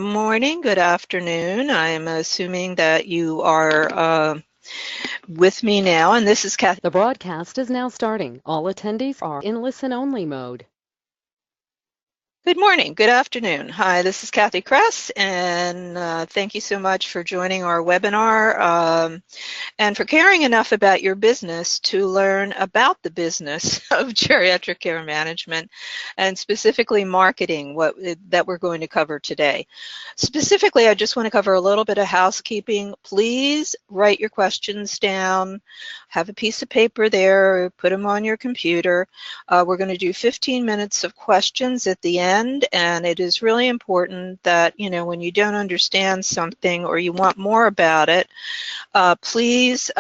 Morning, good afternoon. I'm assuming that you are with me now, and this is Kathy. The broadcast is now starting. All attendees are in listen-only mode. Good morning, good afternoon. Hi, this is Kathy Kress, and thank you so much for joining our webinar and for caring enough about your business to learn about the business of geriatric care management and specifically marketing that we're going to cover today. Specifically, I just want to cover a little bit of housekeeping. Please write your questions down, have a piece of paper there, put them on your computer. We're going to do 15 minutes of questions at the end, and it is really important that, when you don't understand something or you want more about it, please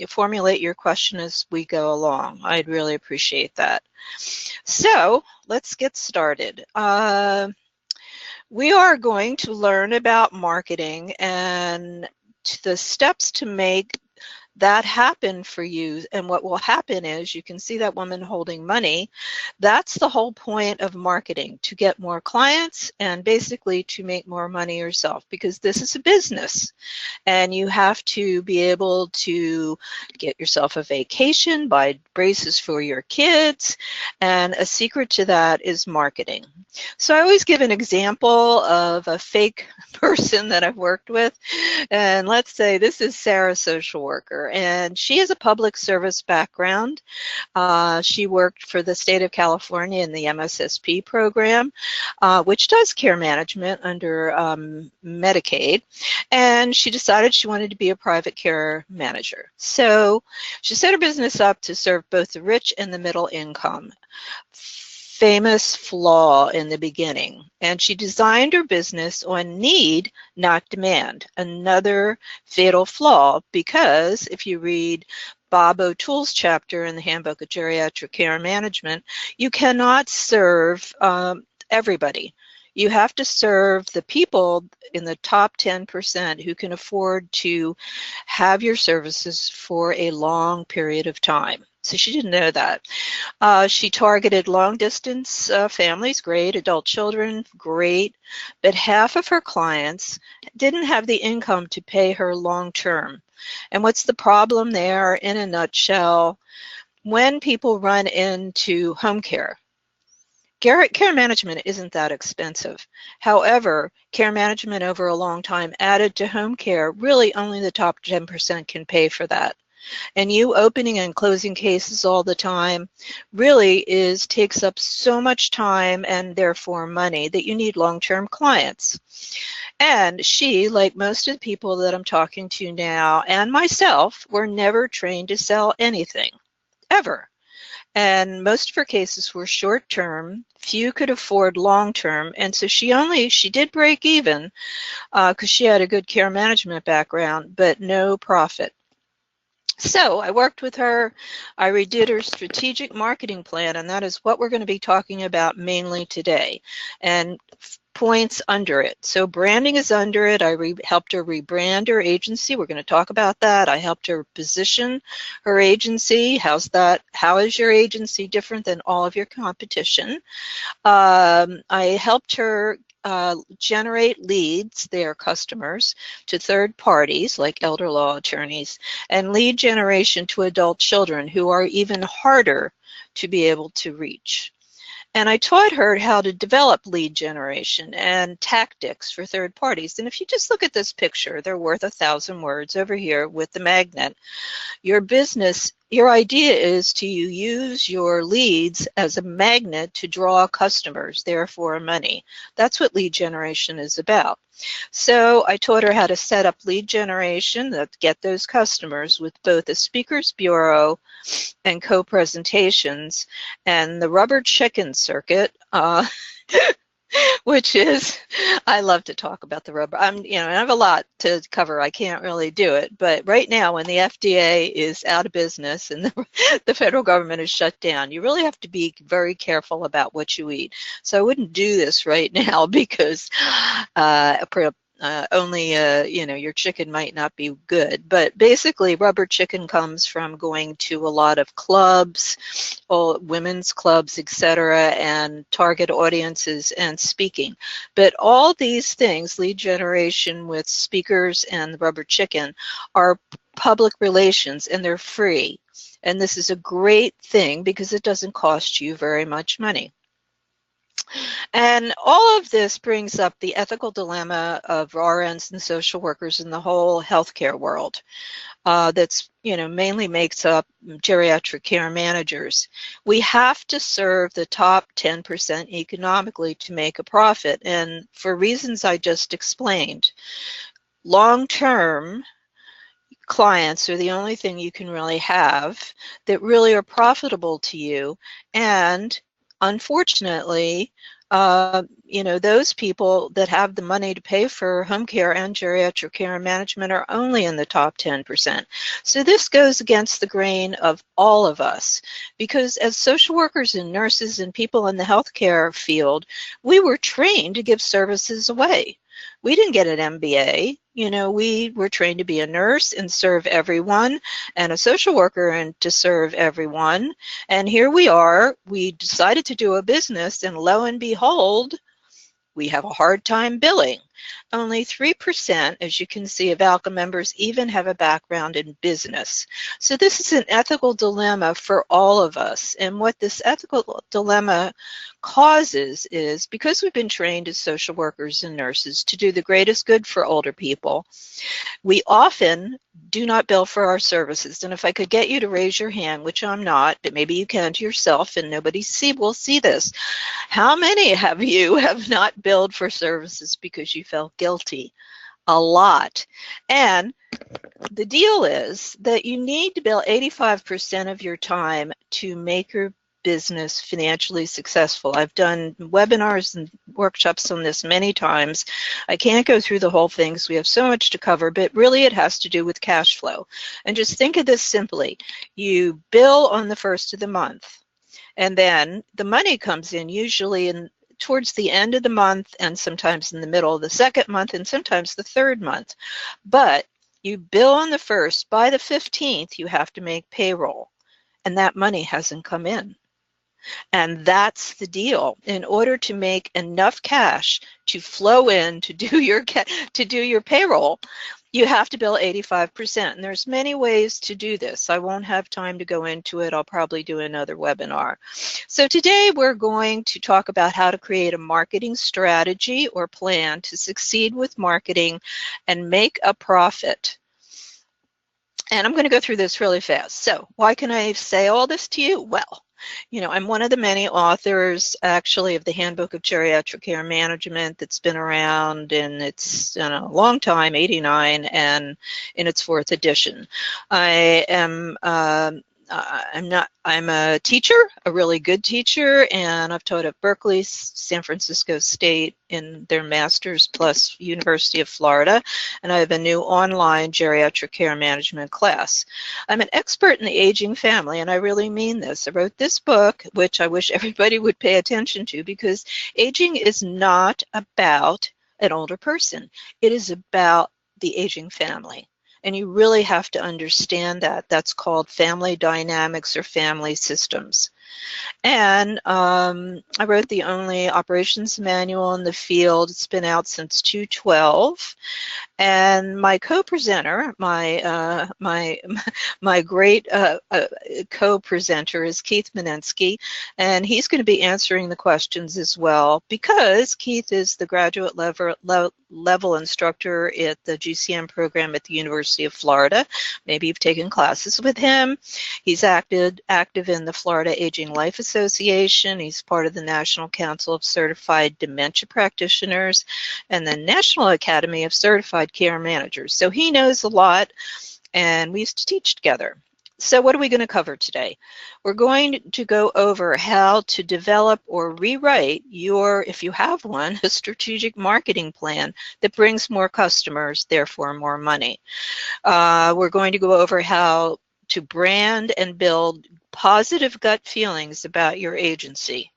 formulate your question as we go along. I'd really appreciate that. So let's get started. We are going to learn about marketing and the steps to make that happen for you. And what will happen is, you can see that woman holding money. That's the whole point of marketing, to get more clients and basically to make more money yourself, because this is a business and you have to be able to get yourself a vacation, buy braces for your kids, and a secret to that is marketing. So I always give an example of a fake person that I've worked with, and let's say this is Sarah, social worker, and she has a public service background. She worked for the state of California in the MSSP program, which does care management under Medicaid, and she decided she wanted to be a private care manager. So she set her business up to serve both the rich and the middle income. Famous flaw in the beginning, and she designed her business on need, not demand. Another fatal flaw, because if you read Bob O'Toole's chapter in the Handbook of Geriatric Care Management, you cannot serve everybody. You have to serve the people in the top 10% who can afford to have your services for a long period of time. So she didn't know that. She targeted long-distance families, great, adult children, great, but half of her clients didn't have the income to pay her long-term. And what's the problem there? In a nutshell, when people run into home care management isn't that expensive. However, care management over a long time added to home care, really only the top 10% can pay for that. And you opening and closing cases all the time really takes up so much time and therefore money that you need long-term clients. And she, like most of the people that I'm talking to now and myself, were never trained to sell anything, ever. And most of her cases were short-term. Few could afford long-term, and so she did break even because she had a good care management background, but no profit. So I worked with her, I redid her strategic marketing plan, and that is what we're going to be talking about mainly today, and points under it. So branding is under it. I helped her rebrand her agency. We're going to talk about that. I helped her position her agency. How is your agency different than all of your competition? I helped her generate leads, their customers, to third parties like elder law attorneys, and lead generation to adult children who are even harder to be able to reach. And I taught her how to develop lead generation and tactics for third parties. And if you just look at this picture, they're worth 1,000 words over here with the magnet. Your business, your idea is to use your leads as a magnet to draw customers, therefore money. That's what lead generation is about. So I taught her how to set up lead generation, that get those customers with both a speakers bureau and co-presentations, and the rubber chicken circuit, which is, I love to talk about the rubber. I have a lot to cover. I can't really do it. But right now, when the FDA is out of business and the federal government is shut down, you really have to be very careful about what you eat. So I wouldn't do this right now because only your chicken might not be good. But basically, rubber chicken comes from going to a lot of clubs, women's clubs, etc., and target audiences and speaking. But all these things, lead generation with speakers and the rubber chicken, are public relations, and they're free. And this is a great thing because it doesn't cost you very much money. And all of this brings up the ethical dilemma of RNs and social workers in the whole healthcare world. That's mainly makes up geriatric care managers. We have to serve the top 10% economically to make a profit, and for reasons I just explained. Long-term clients are the only thing you can really have that really are profitable to you, and unfortunately, those people that have the money to pay for home care and geriatric care and management are only in the top 10%. So this goes against the grain of all of us, because as social workers and nurses and people in the healthcare field, we were trained to give services away. We didn't get an MBA. We were trained to be a nurse and serve everyone, and a social worker and to serve everyone. And here we are. We decided to do a business, and lo and behold, we have a hard time billing. Only 3%, as you can see, of ALCA members even have a background in business. So this is an ethical dilemma for all of us. And what this ethical dilemma causes is, because we've been trained as social workers and nurses to do the greatest good for older people, we often do not bill for our services. And if I could get you to raise your hand, which I'm not, but maybe you can to yourself and nobody will see this. How many of you have not billed for services because you felt guilty? A lot. And the deal is that you need to bill 85% of your time to make your business financially successful. I've done webinars and workshops on this many times. I can't go through the whole thing because we have so much to cover, but really it has to do with cash flow. And just think of this simply. You bill on the first of the month, and then the money comes in usually towards the end of the month, and sometimes in the middle of the second month, and sometimes the third month. But you bill on the first. By the 15th, you have to make payroll, and that money hasn't come in. And that's the deal. In order to make enough cash to flow in to do your payroll, you have to bill 85%. And there's many ways to do this. I won't have time to go into it. I'll probably do another webinar. So today we're going to talk about how to create a marketing strategy or plan to succeed with marketing and make a profit. And I'm going to go through this really fast. So why can I say all this to you? Well, I'm one of the many authors, actually, of the Handbook of Geriatric Care Management that's been around, and it's a long time, 89, and in its 4th edition. I'm a teacher, a really good teacher, and I've taught at Berkeley, San Francisco State in their master's plus University of Florida, and I have a new online geriatric care management class. I'm an expert in the aging family, and I really mean this. I wrote this book, which I wish everybody would pay attention to, because aging is not about an older person. It is about the aging family. And you really have to understand that. That's called family dynamics or family systems. And I wrote the only operations manual in the field. It's been out since 2012. And my co-presenter, my great co-presenter is Keith Manensky, and he's going to be answering the questions as well, because Keith is the graduate level instructor at the GCM program at the University of Florida. Maybe you've taken classes with him. He's active in the Florida Aging Life Association. He's part of the National Council of Certified Dementia Practitioners and the National Academy of Certified Care Managers. So he knows a lot, and we used to teach together. So what are we going to cover today? We're going to go over how to develop or rewrite if you have one, a strategic marketing plan that brings more customers, therefore more money. We're going to go over how to brand and build positive gut feelings about your agency.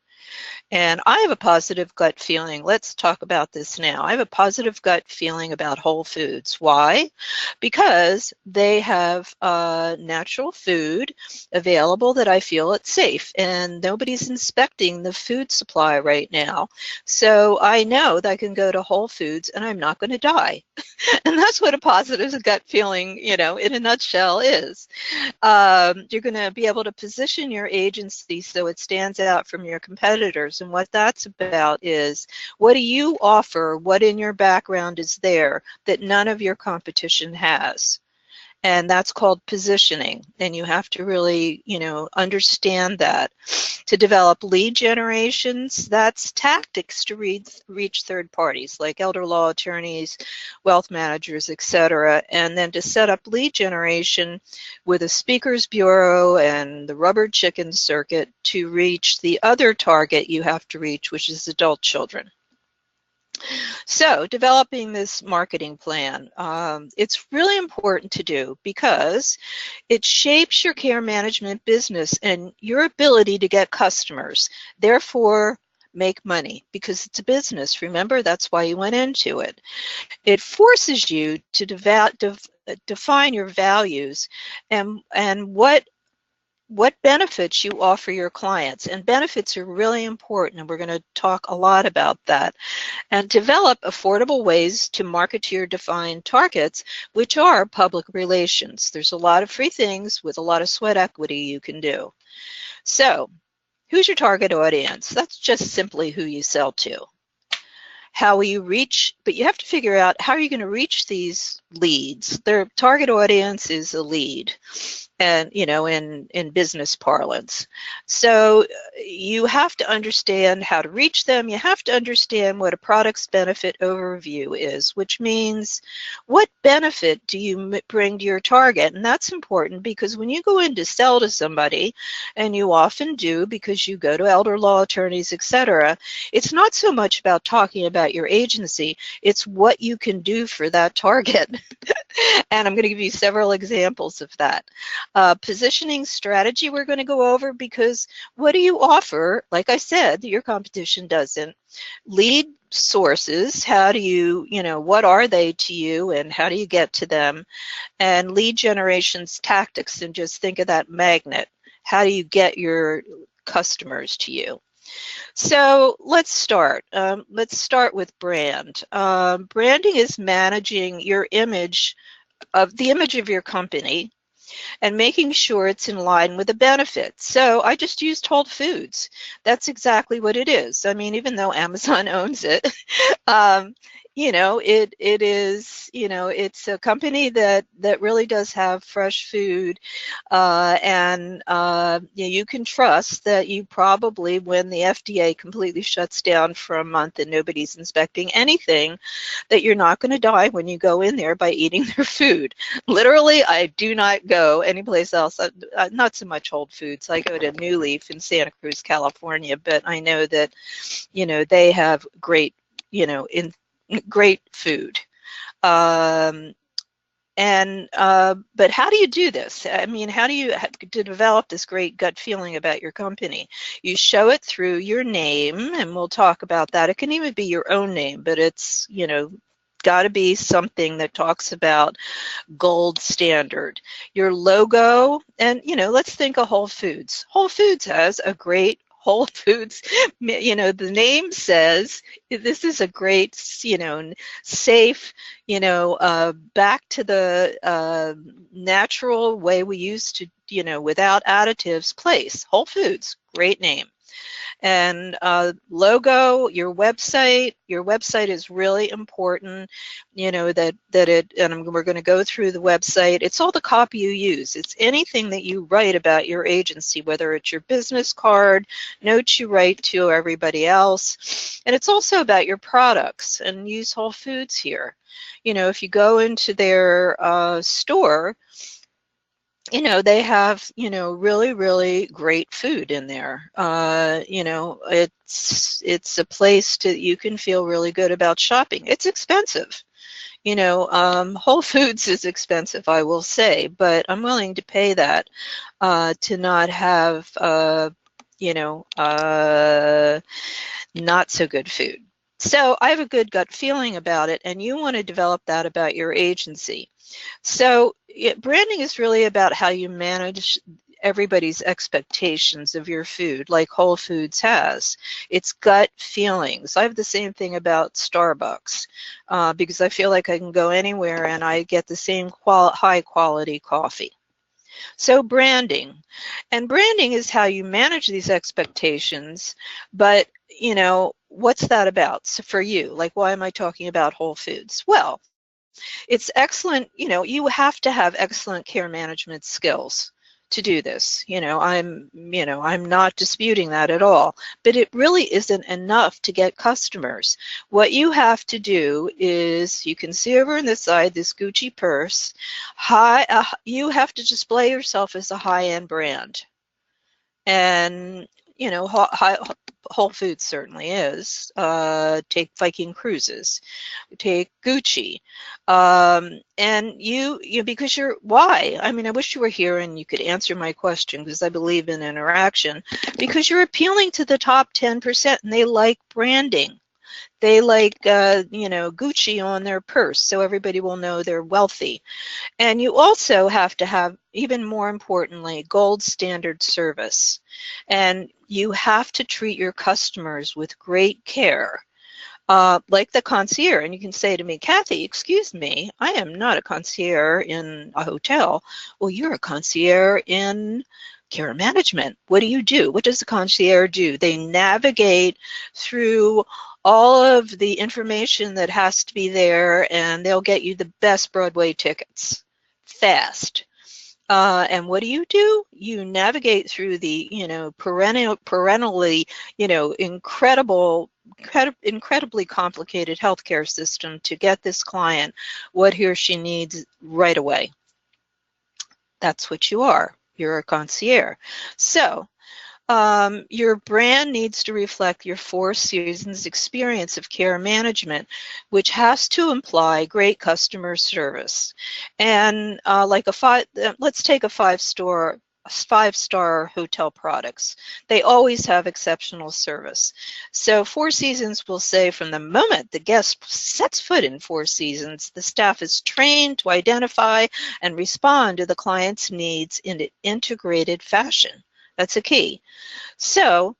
And I have a positive gut feeling. Let's talk about this now. I have a positive gut feeling about Whole Foods. Why? Because they have natural food available that I feel it's safe, and nobody's inspecting the food supply right now. So I know that I can go to Whole Foods and I'm not going to die. And that's what a positive gut feeling, in a nutshell is. You're going to be able to position your agency so it stands out from your competitors. And what that's about is, what do you offer? What in your background is there that none of your competition has? And that's called positioning. And you have to really, understand that. To develop lead generations, that's tactics to reach third parties like elder law attorneys, wealth managers, etc. And then to set up lead generation with a speakers bureau and the rubber chicken circuit to reach the other target you have to reach, which is adult children. So developing this marketing plan, it's really important to do because it shapes your care management business and your ability to get customers, therefore make money, because it's a business. Remember, that's why you went into it. It forces you to define your values and what benefits you offer your clients. And benefits are really important, and we're going to talk a lot about that. And develop affordable ways to market to your defined targets, which are public relations. There's a lot of free things with a lot of sweat equity you can do. So, who's your target audience? That's just simply who you sell to. How will you reach, but you have to figure out how are you going to reach these leads. Their target audience is a lead, and in business parlance. So you have to understand how to reach them. You have to understand what a product's benefit overview is, which means what benefit do you bring to your target. And that's important because when you go in to sell to somebody, and you often do because you go to elder law attorneys, etc., it's not so much about talking about your agency, it's what you can do for that target. And I'm going to give you several examples of that. Positioning strategy we're going to go over, because what do you offer, like I said, that your competition doesn't? Lead sources, how do you, what are they to you and how do you get to them? And lead generations tactics, and just think of that magnet. How do you get your customers to you? So let's start. Let's start with brand. Branding is managing your image of your company and making sure it's in line with the benefits. So I just used Whole Foods. That's exactly what it is. I mean, even though Amazon owns it, it is, it's a company that really does have fresh food, and you can trust that you probably, when the FDA completely shuts down for a month and nobody's inspecting anything, that you're not going to die when you go in there by eating their food. Literally, I do not go anyplace else, not so much Whole Foods. I go to New Leaf in Santa Cruz, California, but I know that, they have great, great food. But how do you do this? I mean, how do you to develop this great gut feeling about your company? You show it through your name, and we'll talk about that. It can even be your own name, but it's, got to be something that talks about gold standard. Your logo, and, let's think of Whole Foods. Whole Foods has a great Whole Foods, the name says this is a great, safe, back to the natural way we used to, without additives place. Whole Foods, great name. And logo, your website is really important, and we're going to go through the website. It's all the copy you use. It's anything that you write about your agency, whether it's your business card, notes you write to everybody else. And it's also about your products, and use Whole Foods here. If you go into their store, they have, really, really great food in there. It's a place you can feel really good about shopping. It's expensive. Whole Foods is expensive, I will say, but I'm willing to pay that to not have, not so good food. So I have a good gut feeling about it, and you want to develop that about your agency. So branding is really about how you manage everybody's expectations of your food, like Whole Foods has. It's gut feelings. I have the same thing about Starbucks because I feel like I can go anywhere and I get the same high quality coffee. So branding. And branding is how you manage these expectations, but what's that about? So for you, like, why am I talking about Whole Foods? Well, it's excellent, you have to have excellent care management skills to do this. I'm not disputing that at all, but it really isn't enough to get customers. What you have to do is, you can see over on this side, this Gucci purse, you have to display yourself as a high-end brand. And, Whole Foods certainly is. Take Viking Cruises, take Gucci, and you because why? I mean, I wish you were here and you could answer my question, because I believe in interaction. Because you're appealing to the top 10%, and they like branding. They like, Gucci on their purse, so everybody will know they're wealthy. And you also have to have, even more importantly, gold standard service. And you have to treat your customers with great care, like the concierge. And you can say to me, Kathy, excuse me, I am not a concierge in a hotel. Well, you're a concierge in care management. What do you do? What does the concierge do? They navigate through all of the information that has to be there, and they'll get you the best Broadway tickets fast. And what do? You navigate through the, perennially, incredibly complicated healthcare system to get this client what he or she needs right away. That's what you are. You're a concierge. So your brand needs to reflect your 4 seasons experience of care management, which has to imply great customer service. And let's take a five-star hotel products. They always have exceptional service. So 4 Seasons will say, from the moment the guest sets foot in 4 Seasons, the staff is trained to identify and respond to the client's needs in an integrated fashion. That's a key. So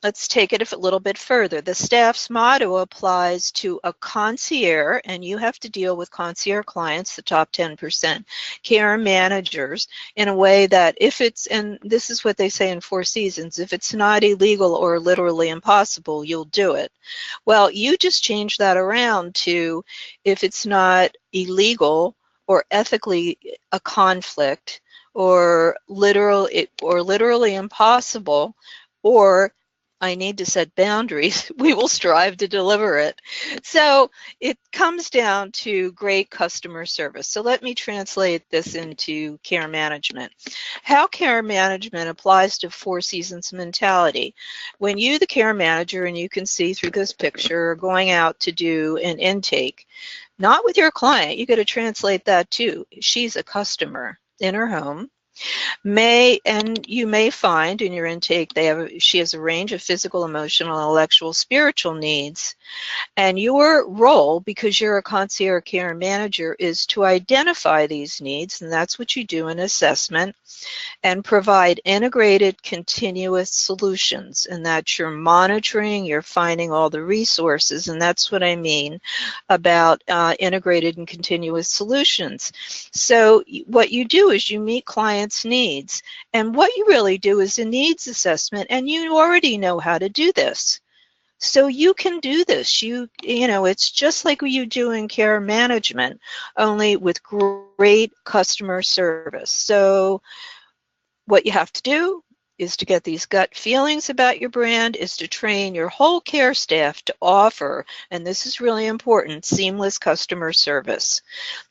let's take it a little bit further. The staff's motto applies to a concierge, and you have to deal with concierge clients, the top 10%, care managers, in a way that if it's, and this is what they say in 4 Seasons, if it's not illegal or literally impossible, you'll do it. Well, you just change that around to, if it's not illegal or ethically a conflict, or literally impossible, or I need to set boundaries, we will strive to deliver it. So it comes down to great customer service. So let me translate this into care management. How care management applies to 4 Seasons mentality. When you, the care manager, and you can see through this picture, are going out to do an intake, not with your client, you got to translate that too. She's a customer in her home. And you may find in your intake she has a range of physical, emotional, intellectual, spiritual needs. And your role, because you're a concierge care manager, is to identify these needs, and that's what you do in assessment, and provide integrated, continuous solutions. And that you're monitoring, you're finding all the resources, and that's what I mean about integrated and continuous solutions. So what you do is you meet clients' needs, and what you really do is a needs assessment, and you already know how to do this. So you can do this. It's just like you do in care management, only with great customer service. So what you have to do is to get these gut feelings about your brand, is to train your whole care staff to offer, and this is really important, seamless customer service.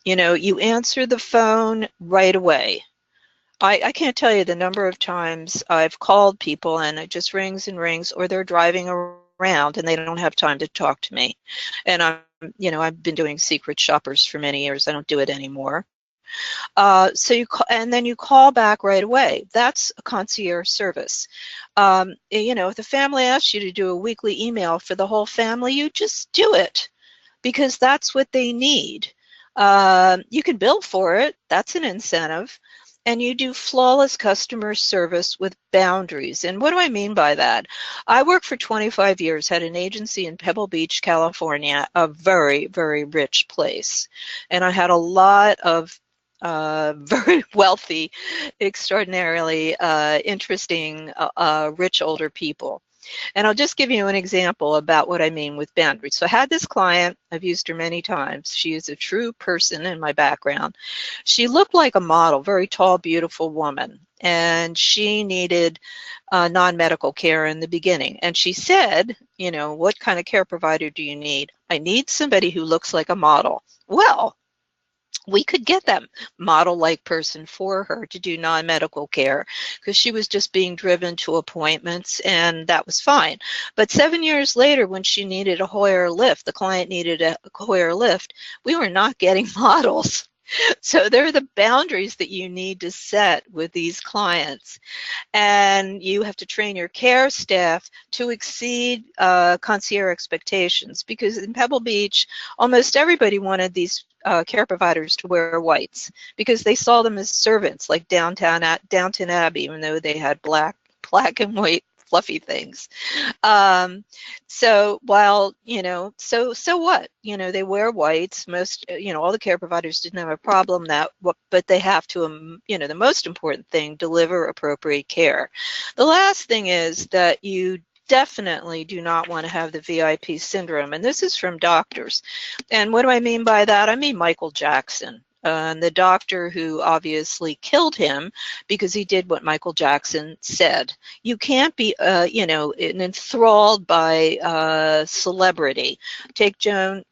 You answer the phone right away. I can't tell you the number of times I've called people and it just rings and rings, or they're driving around and they don't have time to talk to me. And I've been doing secret shoppers for many years. I don't do it anymore. So you call, and then you call back right away. That's a concierge service. You know, if the family asks you to do a weekly email for the whole family, you just do it because that's what they need. You can bill for it. That's an incentive. And you do flawless customer service with boundaries. And what do I mean by that? I worked for 25 years, had an agency in Pebble Beach, California, a very, very rich place. And I had a lot of very wealthy, extraordinarily interesting, rich older people. And I'll just give you an example about what I mean with boundaries. So I had this client, I've used her many times. She is a true person in my background. She looked like a model, very tall, beautiful woman. And she needed non-medical care in the beginning. And she said, you know, what kind of care provider do you need? I need somebody who looks like a model. Well, we could get that model-like person for her to do non-medical care because she was just being driven to appointments, and that was fine. But 7 years later, when she needed a Hoyer lift, the client needed a Hoyer lift, we were not getting models. So there are the boundaries that you need to set with these clients. And you have to train your care staff to exceed concierge expectations, because in Pebble Beach, almost everybody wanted these care providers to wear whites because they saw them as servants, like Downton Abbey, even though they had black and white fluffy things. So while, you know, so what? You know, they wear whites. Most, you know, all the care providers didn't have a problem that, but they have to, you know, the most important thing, deliver appropriate care. The last thing is that you definitely do not want to have the VIP syndrome, and this is from doctors. And what do I mean by that? I mean Michael Jackson. And the doctor who obviously killed him because he did what Michael Jackson said. You can't be, you know, enthralled by celebrity. Take Joan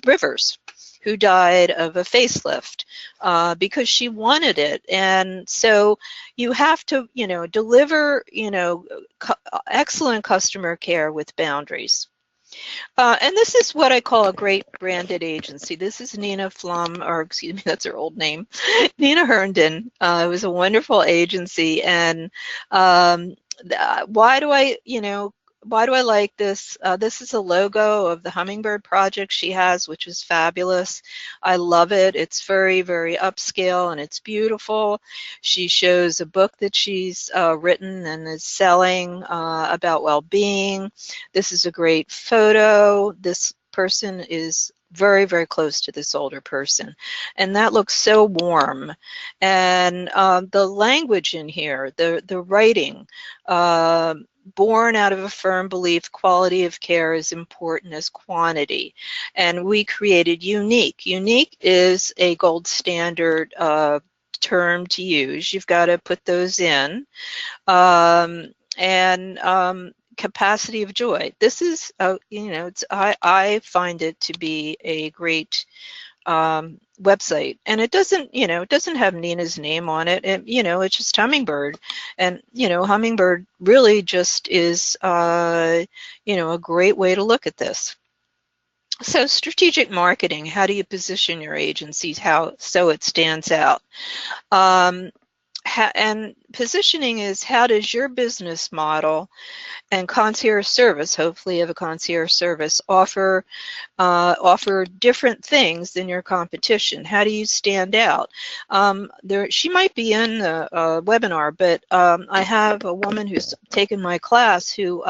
Rivers, who died of a facelift because she wanted it. And so you have to, you know, deliver, you know, excellent customer care with boundaries. And this is what I call a great branded agency. This is Nina Flum, or excuse me, that's her old name, Nina Herndon. It was a wonderful agency. And why do I, you know, why do I like this? This is a logo of the Hummingbird project she has, which is fabulous. I love it. It's very, very upscale and it's beautiful. She shows a book that she's written and is selling about well-being. This is a great photo. This person is very, very close to this older person. And that looks so warm. And the language in here, the writing, born out of a firm belief quality of care is important as quantity. And we created unique. Unique is a gold standard term to use. You've got to put those in. Capacity of joy. This is, you know, I find it to be a great website, and it doesn't, you know, it doesn't have Nina's name on it. You know, it's just Hummingbird, and you know, Hummingbird really just is, you know, a great way to look at this. So strategic marketing, how do you position your agencies so it stands out? And positioning is, how does your business model and concierge service, hopefully you have a concierge service, offer different things than your competition? How do you stand out? She might be in the webinar, but I have a woman who's taken my class who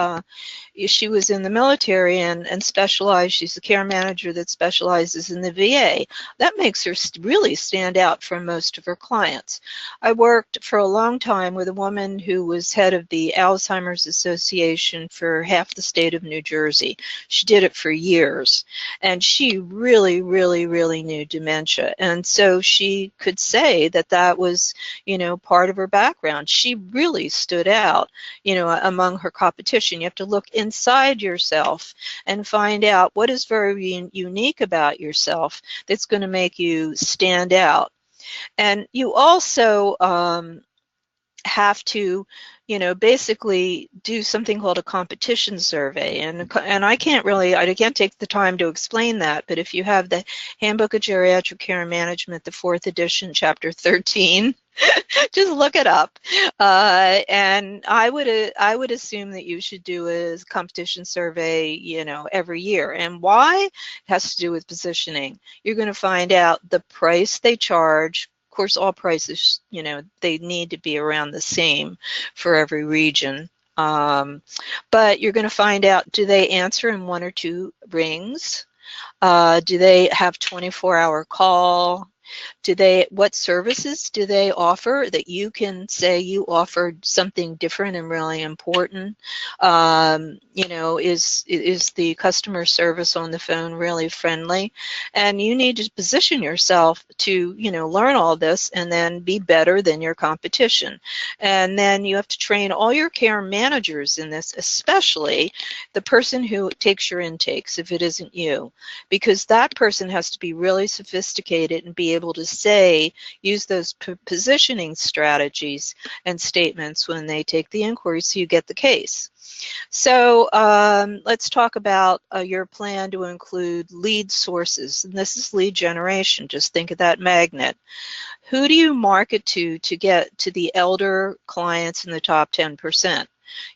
she was in the military and specialized. She's the care manager that specializes in the VA. That makes her really stand out from most of her clients. I worked for a long time with a woman who was head of the Alzheimer's Association for half the state of New Jersey. She did it for years, and she really, really, really knew dementia. And so she could say that that was, you know, part of her background. She really stood out, you know, among her competition. You have to look inside yourself and find out what is very unique about yourself that's going to make you stand out. And you also have to, basically do something called a competition survey. And I can't take the time to explain that, but if you have the Handbook of Geriatric Care and Management, the 4th edition, chapter 13, just look it up. And I would assume that you should do a competition survey, every year. And why? It has to do with positioning. You're going to find out the price they charge. Of course, all prices, they need to be around the same for every region. But you're going to find out, do they answer in 1 or 2 rings? Do they have 24-hour call? What services do they offer that you can say you offered something different and really important? Is the customer service on the phone really friendly? And you need to position yourself to, learn all this and then be better than your competition. And then you have to train all your care managers in this, especially the person who takes your intakes, if it isn't you, because that person has to be really sophisticated and be able to use those positioning strategies and statements when they take the inquiry so you get the case. So let's talk about your plan to include lead sources. And this is lead generation. Just think of that magnet. Who do you market to get to the elder clients in the top 10%?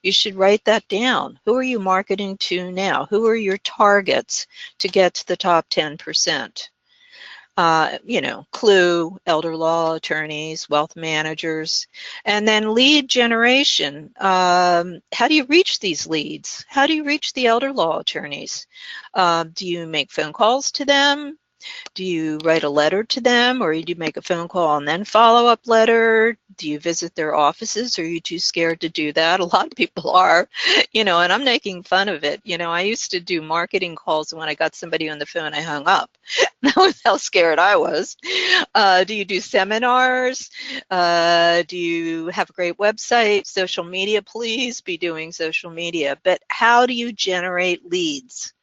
You should write that down. Who are you marketing to now? Who are your targets to get to the top 10%? Clue, elder law attorneys, wealth managers, and then lead generation. How do you reach these leads? How do you reach the elder law attorneys? Do you make phone calls to them? Do you write a letter to them, or do you make a phone call and then follow-up letter? Do you visit their offices? Or are you too scared to do that? A lot of people are, and I'm making fun of it. I used to do marketing calls, and when I got somebody on the phone, I hung up. That was how scared I was. Do you do seminars? Do you have a great website? Social media? Please be doing social media. But how do you generate leads?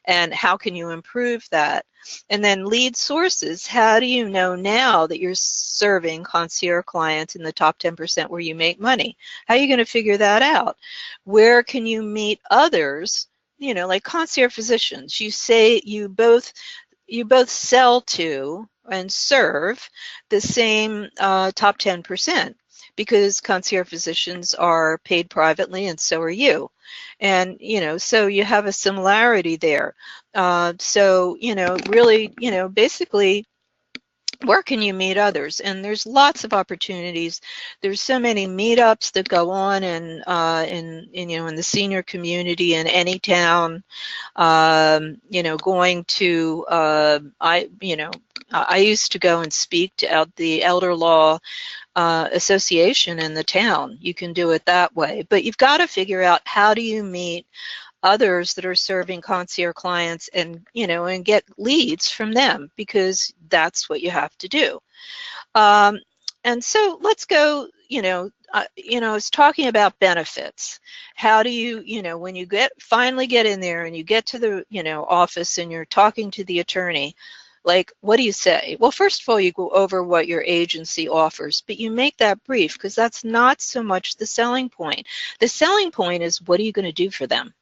And how can you improve that? And then lead sources. How do you know now that you're serving concierge clients in the top 10% where you make money? How are you going to figure that out? Where can you meet others, like concierge physicians? You say you both sell to and serve the same top 10%, because concierge physicians are paid privately and so are you. And, so you have a similarity there. Really, basically, where can you meet others? And there's lots of opportunities. There's so many meetups that go on in the senior community in any town. Going to I used to go and speak to the elder law association in the town. You can do it that way, but you've got to figure out, how do you meet others that are serving concierge clients and get leads from them, because that's what you have to do. And so let's go, it's talking about benefits. How do you, when you finally get in there and you get to the, office and you're talking to the attorney, like, what do you say? Well, first of all, you go over what your agency offers, but you make that brief, because that's not so much the selling point. The selling point is, what are you going to do for them?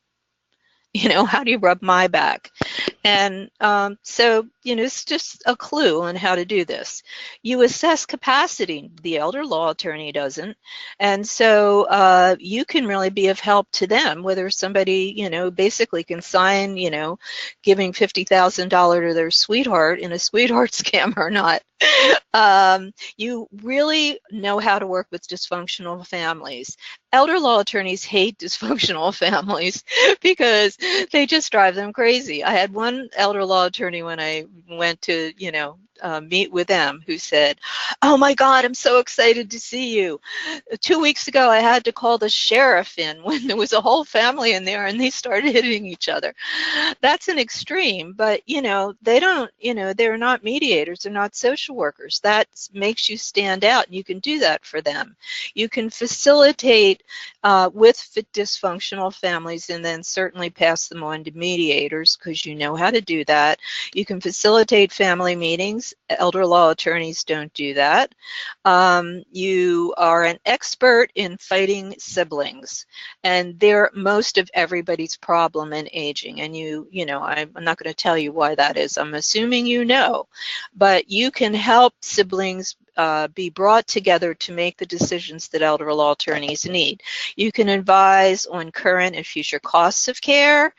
How do you rub my back? And so, it's just a clue on how to do this. You assess capacity. The elder law attorney doesn't. And so you can really be of help to them, whether somebody, basically can sign, giving $50,000 to their sweetheart in a sweetheart scam or not. You really know how to work with dysfunctional families. Elder law attorneys hate dysfunctional families because they just drive them crazy. I had one elder law attorney when I went to, meet with them, who said, "Oh my God, I'm so excited to see you. 2 weeks ago, I had to call the sheriff in when there was a whole family in there and they started hitting each other." That's an extreme, but they don't, they're not mediators, they're not social workers. That makes you stand out, and you can do that for them. You can facilitate with dysfunctional families, and then certainly pass them on to mediators, because you know how to do that. You can facilitate family meetings. siblings. Elder law attorneys don't do that. You are an expert in fighting siblings, and they're most of everybody's problem in aging. And you know, I'm not going to tell you why that is. I'm assuming you know, but you can help siblings be brought together to make the decisions that elder law attorneys need. You can advise on current and future costs of care,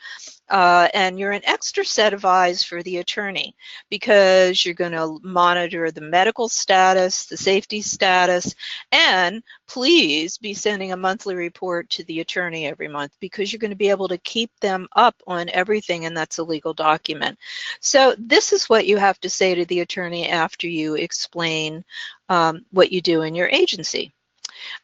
and you're an extra set of eyes for the attorney because you're going to monitor the medical status, the safety status, and please be sending a monthly report to the attorney every month because you're going to be able to keep them up on everything, and that's a legal document. So this is what you have to say to the attorney after you explain what you do in your agency.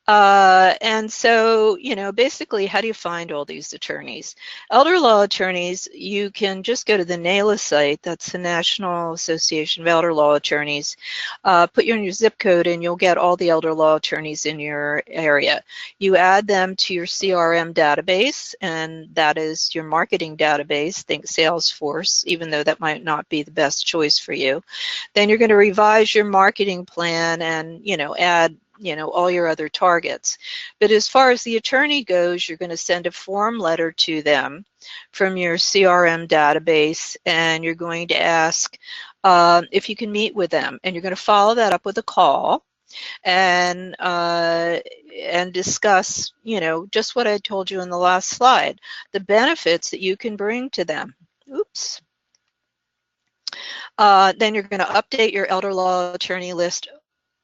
And so, you know, basically, how do you find all these attorneys? Elder law attorneys, you can just go to the NALA site, that's the National Association of Elder Law Attorneys, put your zip code and you'll get all the elder law attorneys in your area. You add them to your CRM database, and that is your marketing database, think Salesforce, even though that might not be the best choice for you. Then you're going to revise your marketing plan and, you know, add all your other targets. But as far as the attorney goes, you're going to send a form letter to them from your CRM database, and you're going to ask if you can meet with them, and you're going to follow that up with a call and discuss, just what I told you in the last slide, the benefits that you can bring to them. Oops. Then you're going to update your elder law attorney list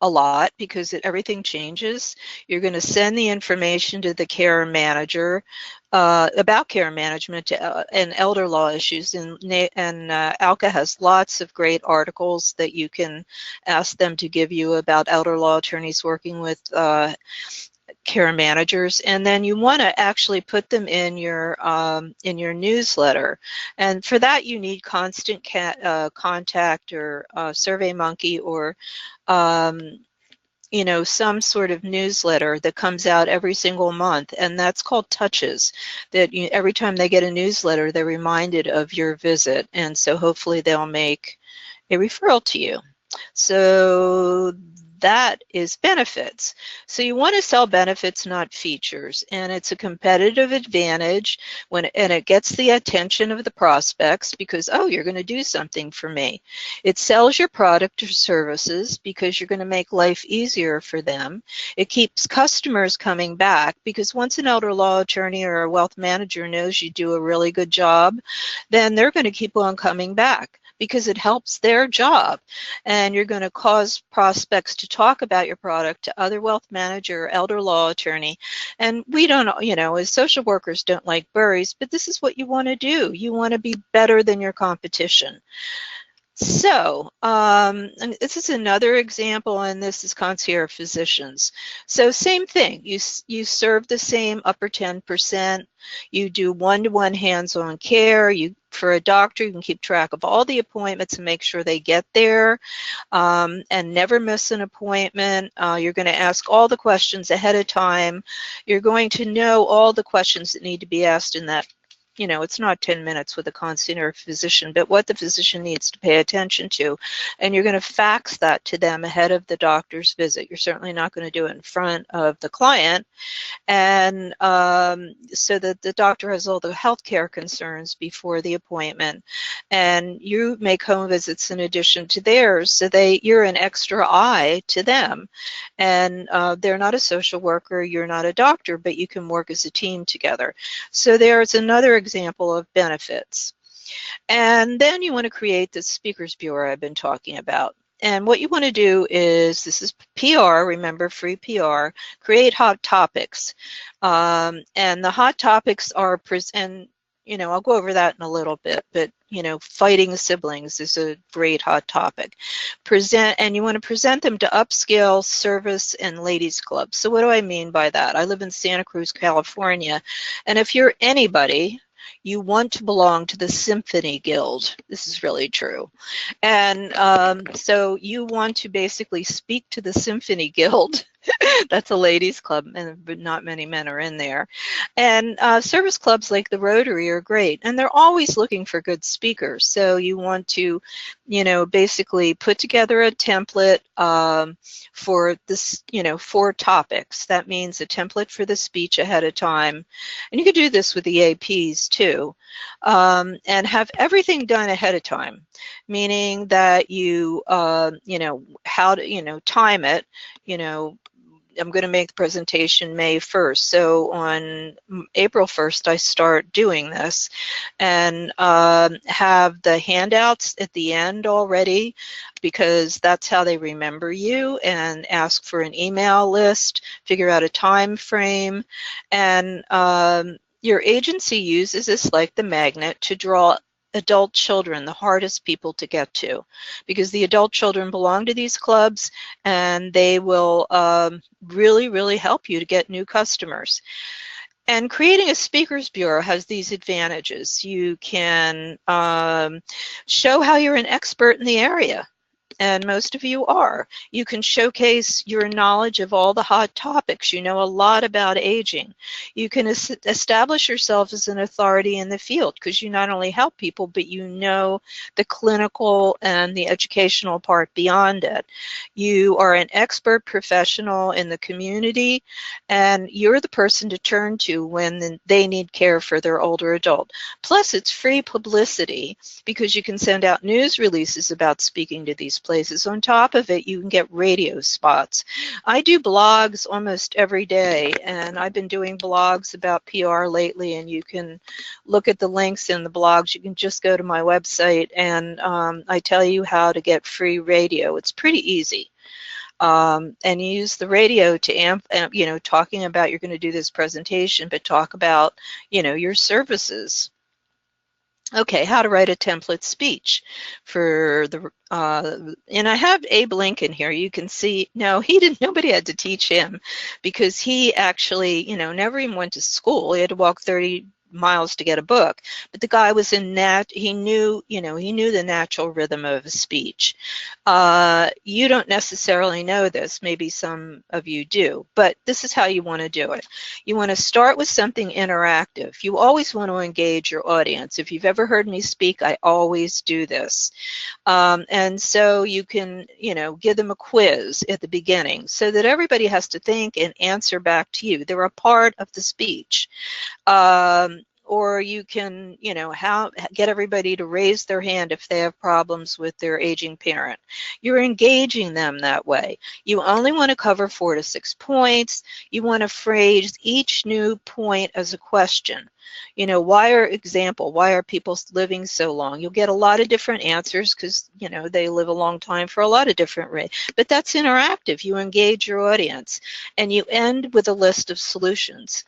a lot because everything changes. You're going to send the information to the care manager about care management and elder law issues, and ALCA has lots of great articles that you can ask them to give you about elder law attorneys working with care managers. And then you want to actually put them in your newsletter, and for that you need Constant Contact or SurveyMonkey or some sort of newsletter that comes out every single month, and that's called Touches, that every time they get a newsletter they're reminded of your visit, and so hopefully they'll make a referral to you. So that is benefits. So you want to sell benefits, not features, and it's a competitive advantage and it gets the attention of the prospects because, oh, you're going to do something for me. It sells your product or services because you're going to make life easier for them. It keeps customers coming back because once an elder law attorney or a wealth manager knows you do a really good job, then they're going to keep on coming back, because it helps their job, and you're going to cause prospects to talk about your product to other wealth manager or elder law attorney. And we don't, as social workers don't like burries, but this is what you want to do. You want to be better than your competition. So, and this is another example, and this is concierge physicians. So same thing, you serve the same upper 10%, you do one-to-one hands-on care, for a doctor, you can keep track of all the appointments and make sure they get there and never miss an appointment. You're going to ask all the questions ahead of time. You're going to know all the questions that need to be asked in that. It's not 10 minutes with a concierge physician, but what the physician needs to pay attention to. And you're going to fax that to them ahead of the doctor's visit. You're certainly not going to do it in front of the client. And so that the doctor has all the healthcare concerns before the appointment. And you make home visits in addition to theirs, so you're an extra eye to them. And they're not a social worker, you're not a doctor, but you can work as a team together. So there's another example of benefits. And then you want to create the speakers bureau I've been talking about. And what you want to do is, this is PR, remember, free PR, create hot topics. And the hot topics are, I'll go over that in a little bit, but, fighting siblings is a great hot topic. And you want to present them to upscale service and ladies clubs. So what do I mean by that? I live in Santa Cruz, California, and if you're anybody, you want to belong to the Symphony Guild. This is really true. And so you want to basically speak to the Symphony Guild That's a ladies club, but not many men are in there. And service clubs like the Rotary are great, and they're always looking for good speakers. So you want to, basically put together a template for this, 4 topics. That means a template for the speech ahead of time. And you could do this with the APs too, and have everything done ahead of time, meaning that you, how to, time it, I'm going to make the presentation May 1st. So on April 1st, I start doing this and have the handouts at the end already, because that's how they remember you, and ask for an email list, figure out a time frame, and your agency uses this like the magnet to draw adult children, the hardest people to get to, because the adult children belong to these clubs and they will really, really help you to get new customers. And creating a speakers bureau has these advantages. You can show how you're an expert in the area, and most of you are. You can showcase your knowledge of all the hot topics. You know a lot about aging. You can establish yourself as an authority in the field, because you not only help people, but you know the clinical and the educational part beyond it. You are an expert professional in the community, and you're the person to turn to when they need care for their older adult. Plus, it's free publicity, because you can send out news releases about speaking to these places. On top of it, you can get radio spots. I do blogs almost every day, and I've been doing blogs about PR lately, and you can look at the links in the blogs. You can just go to my website, and I tell you how to get free radio. It's pretty easy. And you use the radio to amp, talking about you're going to do this presentation, but talk about, your services. Okay, how to write a template speech for the, and I have Abe Lincoln here. You can see, no, nobody had to teach him, because he actually, never even went to school. He had to walk 30 miles to get a book, but the guy was he knew the natural rhythm of a speech. You don't necessarily know this, maybe some of you do, but this is how you want to do it. You want to start with something interactive. You always want to engage your audience. If you've ever heard me speak, I always do this. And so you can, give them a quiz at the beginning, so that everybody has to think and answer back to you. They're a part of the speech. Or you can, get everybody to raise their hand if they have problems with their aging parent. You're engaging them that way. You only want to cover 4 to 6 points. You want to phrase each new point as a question. Why are people living so long? You'll get a lot of different answers, because, they live a long time for a lot of different reasons. But that's interactive. You engage your audience, and you end with a list of solutions.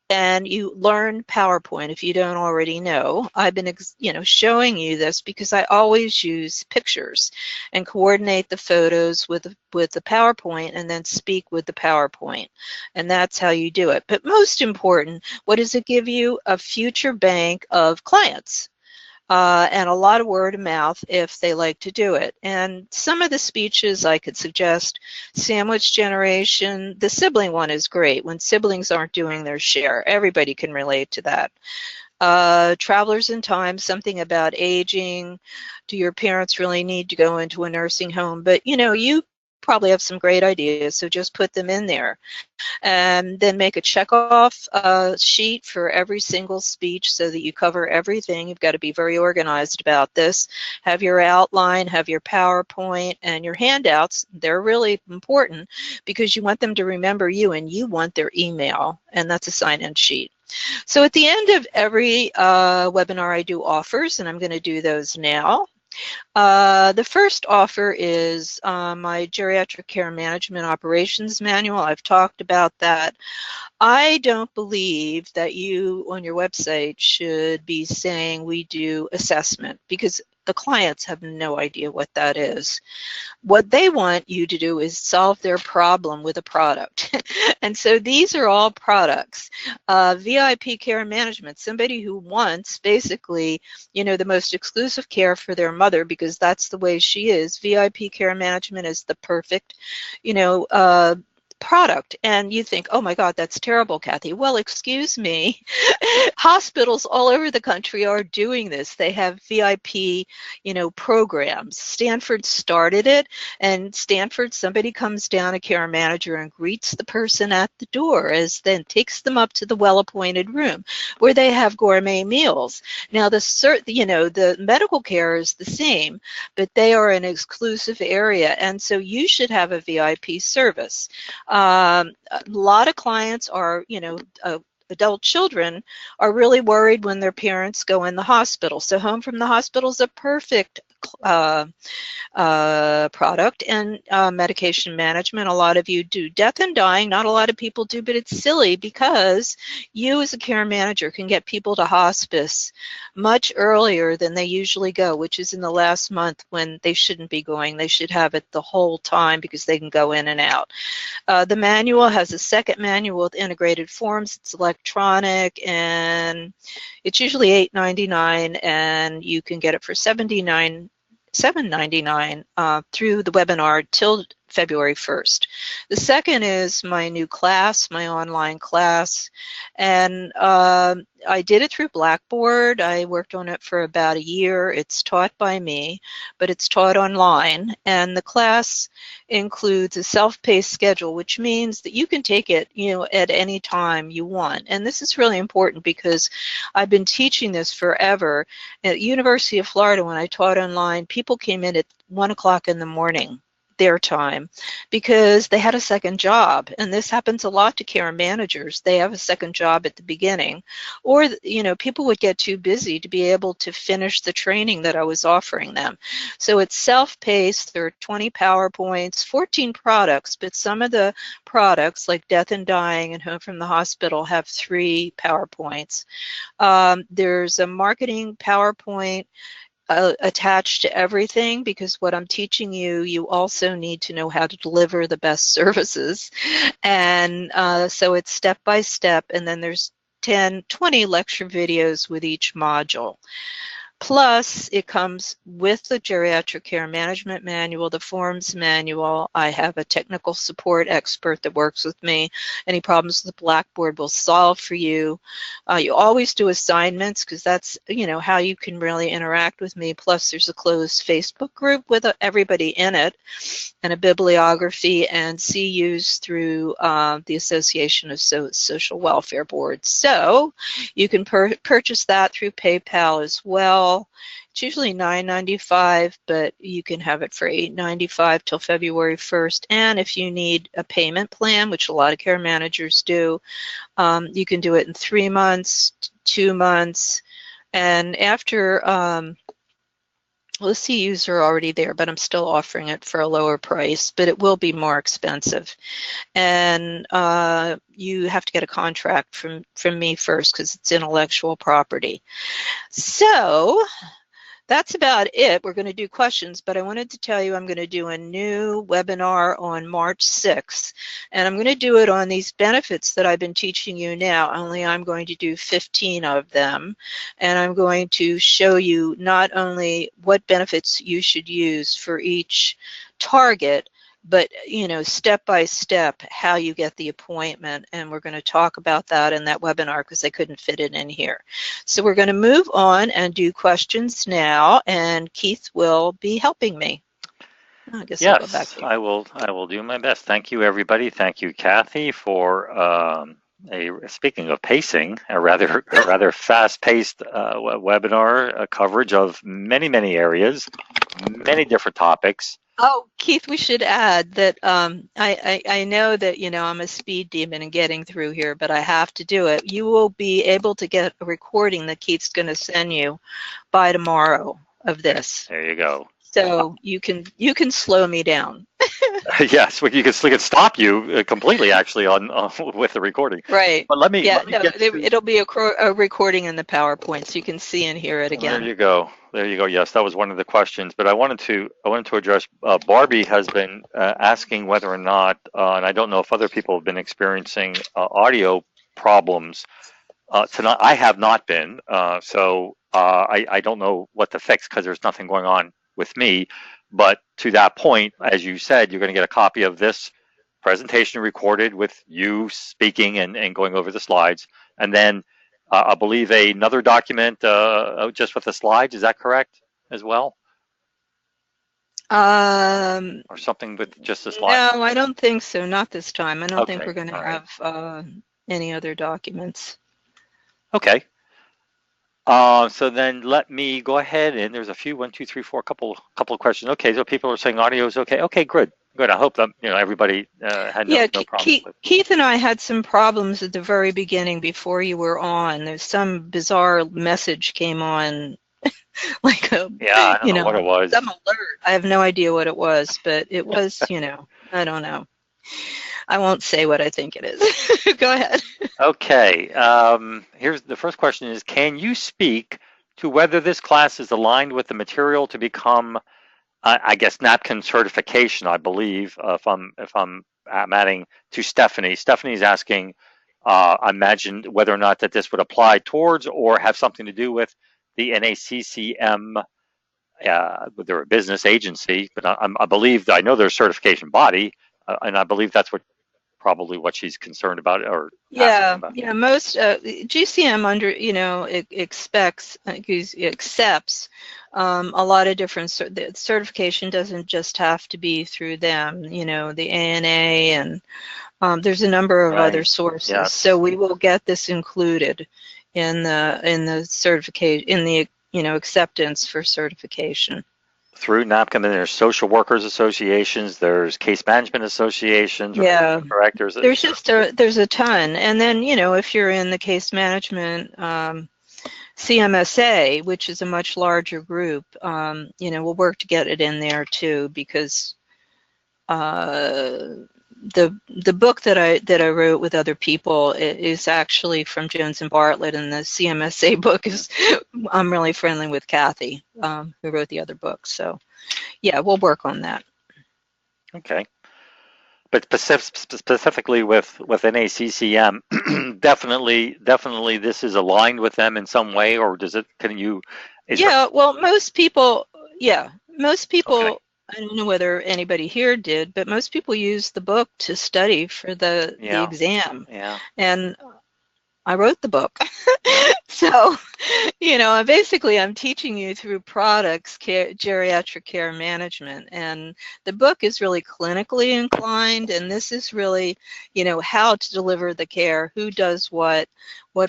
And you learn PowerPoint if you don't already know. I've been, showing you this because I always use pictures and coordinate the photos with the PowerPoint, and then speak with the PowerPoint. And that's how you do it. But most important, what does it give you? A future bank of clients. And a lot of word of mouth if they like to do it. And some of the speeches I could suggest: sandwich generation. The sibling one is great when siblings aren't doing their share. Everybody can relate to that. Travelers in time, something about aging. Do your parents really need to go into a nursing home? But you probably have some great ideas, so just put them in there. And then make a checkoff sheet for every single speech, so that you cover everything. You've got to be very organized about this. Have your outline, have your PowerPoint, and your handouts. They're really important, because you want them to remember you, and you want their email, and that's a sign-in sheet. So at the end of every webinar, I do offers, and I'm going to do those now. The first offer is my Geriatric Care Management Operations Manual. I've talked about that. I don't believe that you on your website should be saying we do assessment, because the clients have no idea what that is. What they want you to do is solve their problem with a product. And so these are all products. VIP care management, somebody who wants basically, the most exclusive care for their mother, because that's the way she is. VIP care management is the perfect, product. And you think, oh my God, that's terrible, Kathy. Well, excuse me. Hospitals all over the country are doing this. They have VIP, programs. Stanford started it, and Stanford, somebody comes down, a care manager, and greets the person at the door, as then takes them up to the well-appointed room where they have gourmet meals. Now, the medical care is the same, but they are an exclusive area, and so you should have a VIP service. A lot of clients are, adult children are really worried when their parents go in the hospital. So Home from the Hospital is a perfect product. And medication management, a lot of you do. Death and dying, not a lot of people do, but it's silly because you as a care manager can get people to hospice much earlier than they usually go, which is in the last month when they shouldn't be going. They should have it the whole time because they can go in and out. The manual has a second manual with integrated forms. It's electronic, and it's usually $8.99, and you can get it for $7.99 through the webinar till February 1st. The second is my new class, my online class, and I did it through Blackboard. I worked on it for about a year. It's taught by me, but it's taught online, and the class includes a self-paced schedule, which means that you can take it, at any time you want. And this is really important because I've been teaching this forever. At University of Florida, when I taught online, people came in at 1 o'clock in the morning, their time, because they had a second job. And this happens a lot to care managers. They have a second job at the beginning, or people would get too busy to be able to finish the training that I was offering them. So it's self-paced. There are 20 PowerPoints, 14 products, but some of the products like Death and Dying and Home from the Hospital have 3 PowerPoints. There's a marketing PowerPoint attached to everything, because what I'm teaching you, you also need to know how to deliver the best services. And so it's step by step, and then there's 10, 20 lecture videos with each module. Plus, it comes with the geriatric care management manual, the forms manual. I have a technical support expert that works with me. Any problems with the Blackboard will solve for you. You always do assignments, because that's, how you can really interact with me. Plus, there's a closed Facebook group with everybody in it, and a bibliography, and CUs through the Association of Social Welfare Boards. So you can purchase that through PayPal as well. It's usually $9.95, but you can have it for $8.95 till February 1st. And if you need a payment plan, which a lot of care managers do, you can do it in 3 months, 2 months, and after the CUs are already there, but I'm still offering it for a lower price, but it will be more expensive. And you have to get a contract from me first, because it's intellectual property. So that's about it. We're going to do questions, but I wanted to tell you I'm going to do a new webinar on March 6th, and I'm going to do it on these benefits that I've been teaching you now, only I'm going to do 15 of them, and I'm going to show you not only what benefits you should use for each target, but step by step how you get the appointment, and we're going to talk about that in that webinar because I couldn't fit it in here. So we're going to move on and do questions now, and Keith will be helping me. I guess yes, I'll go back to you. I will do my best. Thank you, everybody. Thank you, Kathy, for speaking of pacing, a rather fast-paced webinar coverage of many areas, many different topics. Oh, Keith, we should add that I know that, I'm a speed demon in getting through here, but I have to do it. You will be able to get a recording that Keith's going to send you by tomorrow of this. There you go. So you can slow me down. Yes, we can stop you completely, actually, on with the recording. Right. But let me. Yeah, let me it'll be a recording in the PowerPoint, so you can see and hear it again. There you go. There you go. Yes, that was one of the questions. But I wanted to address. Barbie has been asking whether or not, and I don't know if other people have been experiencing audio problems tonight. I have not been. So I don't know what to fix, because there's nothing going on with me. But to that point, as you said, you're going to get a copy of this presentation recorded with you speaking and going over the slides, and then I believe another document just with the slides. Is that correct as well? Or something with just the slides? No, I don't think so. Not this time. I don't think Okay, we're going to all right. have any other documents. Okay. So then let me go ahead, and there's a few, 1, 2, 3, 4, couple of questions. Okay, so people are saying audio is okay. Okay, good. I hope that everybody had no problems with. Keith and I had some problems at the very beginning before you were on. There's some bizarre message came on, like a Yeah, I don't know what it was. some alert. I have no idea what it was, but it was I don't know. I won't say what I think it is. Go ahead. Okay. Here's the first question: is can you speak to whether this class is aligned with the material to become, I guess, napkin certification? I believe if I'm adding to Stephanie. Stephanie's asking, I imagine whether or not that this would apply towards or have something to do with the NACCM. They're a business agency, but I believe I know they're a certification body, and I believe that's probably what she's concerned about or asking about. Yeah. Most GCM accepts a lot of different. The certification doesn't just have to be through them. The ANA and there's a number of other sources. Yes. So we will get this included in the certification, in the acceptance for certification. Through NAPCM, and there's social workers associations, there's case management associations. Yeah, correct. There's a ton, and then if you're in the case management CMSA, which is a much larger group, we'll work to get it in there too, because the book that I wrote with other people is actually from Jones and Bartlett, and the CMSA book is I'm really friendly with Kathy, who wrote the other book. So yeah, we'll work on that. Okay. But specifically with NACCM, definitely this is aligned with them in some way, or does it? Well, most people. Okay. I don't know whether anybody here did, but most people use the book to study for the exam. Yeah. And I wrote the book. So, basically I'm teaching you through products, geriatric care management. And the book is really clinically inclined. And this is really, how to deliver the care, who does what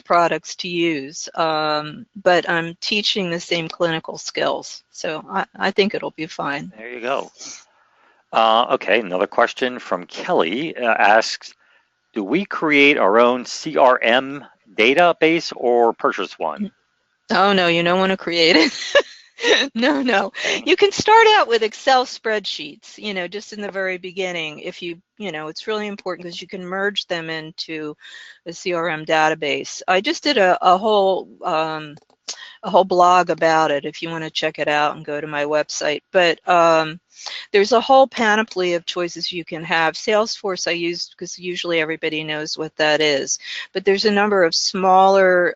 products to use. But I'm teaching the same clinical skills. So I think it'll be fine. There you go. Okay, another question from Kelly asks, do we create our own CRM database or purchase one? Oh, no, you don't want to create it. No. Okay. You can start out with Excel spreadsheets, just in the very beginning. If it's really important because you can merge them into a CRM database. I just did a whole blog about it if you want to check it out and go to my website. But there's a whole panoply of choices you can have. Salesforce I used because usually everybody knows what that is. But there's a number of smaller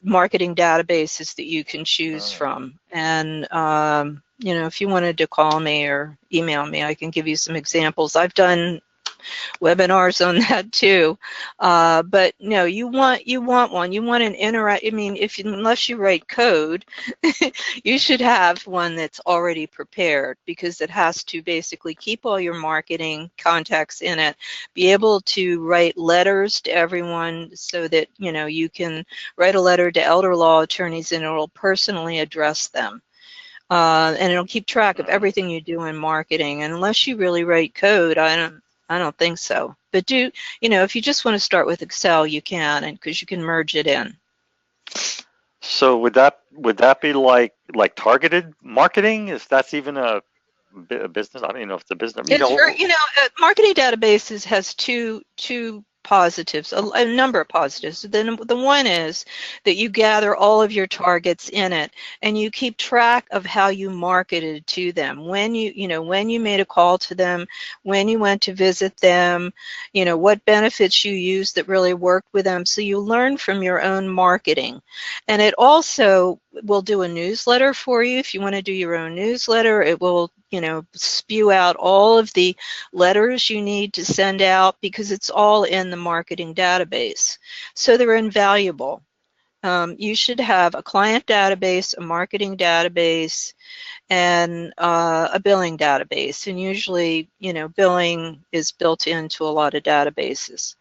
marketing databases that you can choose from. And if you wanted to call me or email me, I can give you some examples. I've done webinars on that too, but no, you want one. You want an interact. I mean, unless you write code, you should have one that's already prepared, because it has to basically keep all your marketing contacts in it, be able to write letters to everyone, so that you can write a letter to elder law attorneys and it'll personally address them. And it'll keep track of everything you do in marketing. And unless you really write code, I don't think so. But if you just want to start with Excel, you can, and because you can merge it in. So would that be like targeted marketing? If that's even a business? I don't even know if it's a business. Marketing databases has two positives, a number of positives. Then the one is that you gather all of your targets in it, and you keep track of how you marketed to them, when you made a call to them, when you went to visit them, what benefits you used that really worked with them. So you learn from your own marketing. And it also will do a newsletter for you. If you want to do your own newsletter, it will spew out all of the letters you need to send out because it's all in the marketing database. So they're invaluable. You should have a client database, a marketing database, and a billing database. And usually, billing is built into a lot of databases.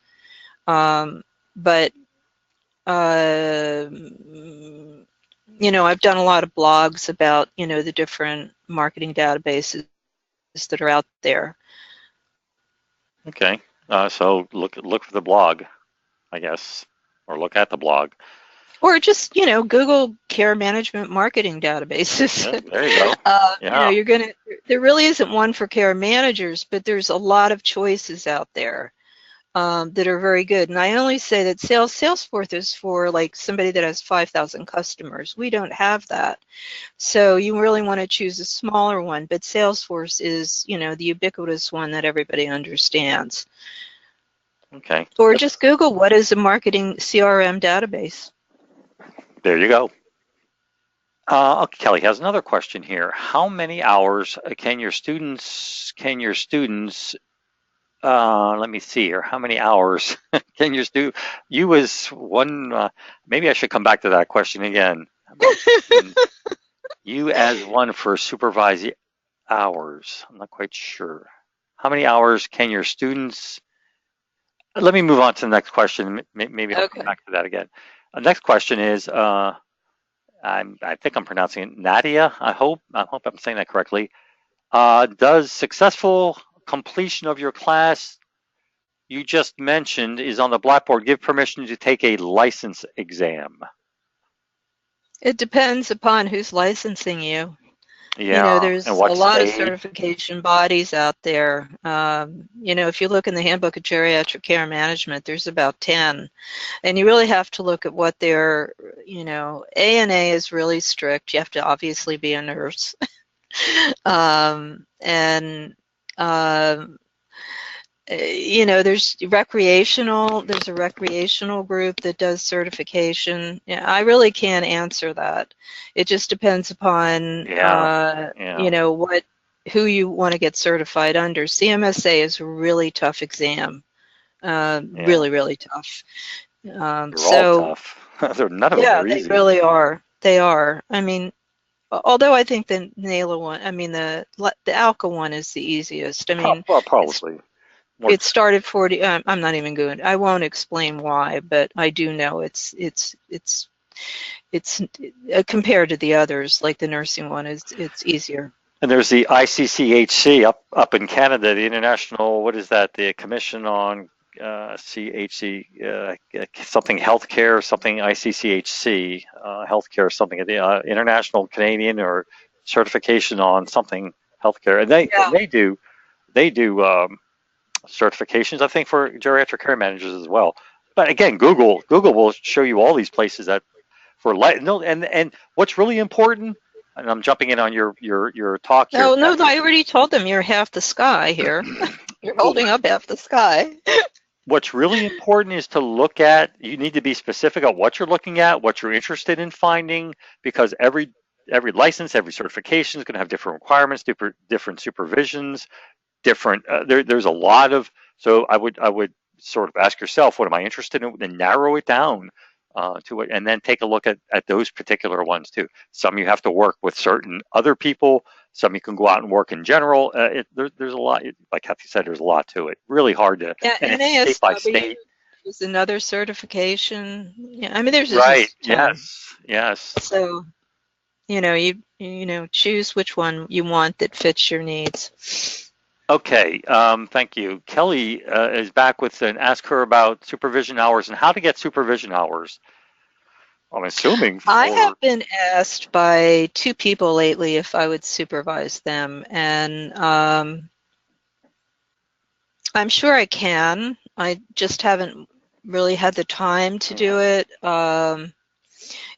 But I've done a lot of blogs about, the different marketing databases that are out there. Okay, so look for the blog, I guess, or look at the blog. Or just, Google care management marketing databases. Yeah, there you go. Yeah. There really isn't one for care managers, but there's a lot of choices out there that are very good. And I only say that Salesforce is for like somebody that has 5,000 customers. We don't have that. So you really want to choose a smaller one, but Salesforce is, the ubiquitous one that everybody understands. Okay. Or just Google what is a marketing CRM database. There you go. Okay, Kelly has another question here. How many hours can your students, let me see here, how many hours can your student, you as one, maybe I should come back to that question again. You as one for supervised hours, I'm not quite sure. How many hours can your students, let me move on to the next question, maybe I'll come back to that again. The next question is, I think I'm pronouncing it Nadia. I hope I'm saying that correctly. Does successful completion of your class you just mentioned is on the Blackboard give permission to take a license exam? It depends upon who's licensing you. Yeah, there's a lot of certification bodies out there. If you look in the Handbook of Geriatric Care Management, there's about 10. And you really have to look at what their, ANA is really strict. You have to obviously be a nurse. There's a recreational group that does certification. Yeah, I really can't answer that. It just depends upon, who you want to get certified under. CMSA is a really tough exam. Really, really tough. They're all tough. None of them are easy. They really are. They are. I mean, although I think the NAILA one, the ALCA one is the easiest. I mean, probably. It started 40. I'm not even going. I won't explain why, but I do know it's compared to the others, like the nursing one, it's easier. And there's the ICCHC up in Canada, the international. What is that? The Commission on CHC something healthcare, something ICCHC healthcare, something international Canadian or certification on something healthcare, and they do certifications, I think, for geriatric care managers as well. But again, Google will show you all these places that for and what's really important. And I'm jumping in on your talk here. No, I already told them you're half the sky here. You're holding up half the sky. What's really important is to look at. You need to be specific on what you're looking at, what you're interested in finding, because every license, every certification is going to have different requirements, different supervisions. There's a lot of, so I would sort of ask yourself, what am I interested in, and narrow it down to it, and then take a look at those particular ones too. Some you have to work with certain other people, some you can go out and work in general. There's a lot, like Kathy said, there's a lot to it. Really hard to, and it's state by state. Is another certification. Yeah, I mean, there's right. Yes. So, you choose which one you want that fits your needs. Okay, thank you. Kelly is back with an ask her about supervision hours and how to get supervision hours. I'm assuming. I have been asked by 2 people lately if I would supervise them, and I'm sure I can. I just haven't really had the time to do it.